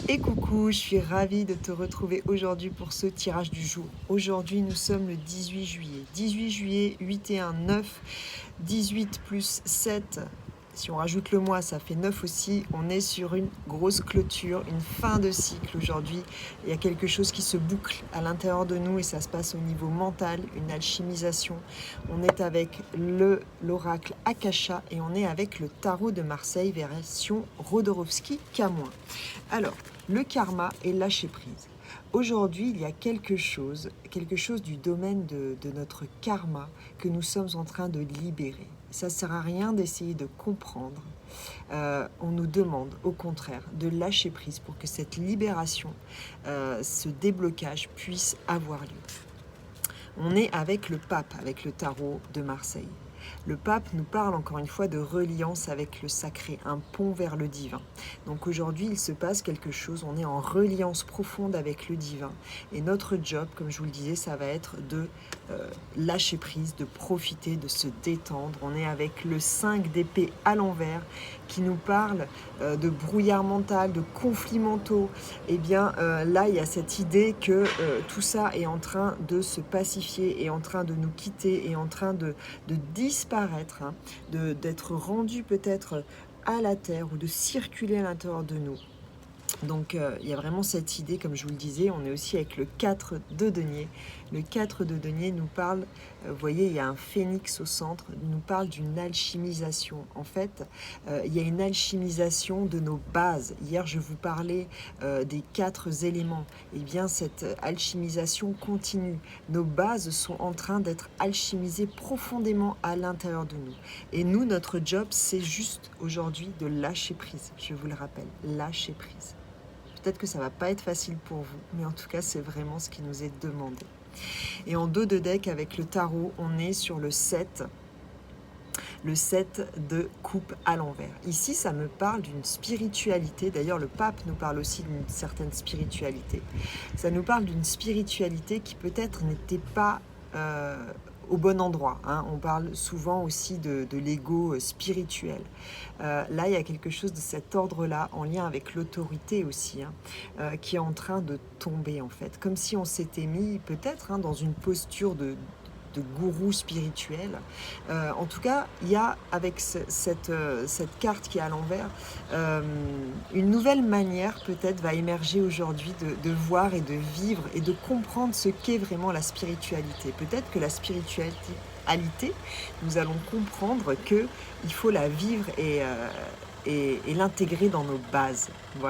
Et coucou, je suis ravie de te retrouver aujourd'hui pour ce tirage du jour. Aujourd'hui, nous sommes le 18 juillet. 18 juillet, 8 et 1, 9. 18 plus 7, si on rajoute le mois, ça fait 9 aussi. On est sur une grosse clôture, une fin de cycle aujourd'hui. Il y a quelque chose qui se boucle à l'intérieur de nous et ça se passe au niveau mental, une alchimisation. On est avec l'oracle Akasha et on est avec le tarot de Marseille, version Rodorovski K-. Alors, le karma et lâcher prise. Aujourd'hui, il y a quelque chose du domaine de notre karma que nous sommes en train de libérer. Ça ne sert à rien d'essayer de comprendre. On nous demande au contraire de lâcher prise pour que cette libération, ce déblocage puisse avoir lieu. On est avec le pape, avec le tarot de Marseille. Le pape nous parle encore une fois de reliance avec le sacré, un pont vers le divin. Donc aujourd'hui, il se passe quelque chose, on est en reliance profonde avec le divin. Et notre job, comme je vous le disais, ça va être de lâcher prise, de profiter, de se détendre. On est avec le 5 d'épée à l'envers qui nous parle de brouillard mental, de conflits mentaux. Eh bien là, il y a cette idée que tout ça est en train de se pacifier, est en train de nous quitter, est en train de disparaître, hein, d'être rendu peut-être à la terre ou de circuler à l'intérieur de nous. Donc il y a vraiment cette idée, comme je vous le disais, on est aussi avec le 4 de denier. Le 4 de denier nous parle, vous voyez, il y a un phénix au centre, nous parle d'une alchimisation. En fait, il y a une alchimisation de nos bases. Hier, je vous parlais des 4 éléments. Eh bien, cette alchimisation continue. Nos bases sont en train d'être alchimisées profondément à l'intérieur de nous. Et nous, notre job, c'est juste aujourd'hui de lâcher prise. Je vous le rappelle, lâcher prise. Peut-être que ça va pas être facile pour vous, mais en tout cas, c'est vraiment ce qui nous est demandé. Et en dos de deck, avec le tarot, on est sur le 7 de coupe à l'envers. Ici, ça me parle d'une spiritualité. D'ailleurs, le pape nous parle aussi d'une certaine spiritualité. Ça nous parle d'une spiritualité qui peut-être n'était pas au bon endroit, hein. On parle souvent aussi de l'ego spirituel. Là, il y a quelque chose de cet ordre-là, en lien avec l'autorité aussi, hein, qui est en train de tomber, en fait. Comme si on s'était mis, peut-être, hein, dans une posture de gourou spirituel. En tout cas, il y a avec cette carte qui est à l'envers, une nouvelle manière peut-être va émerger aujourd'hui de voir et de vivre et de comprendre ce qu'est vraiment la spiritualité. Peut-être que la spiritualité, nous allons comprendre qu'il faut la vivre et l'intégrer dans nos bases. Voilà.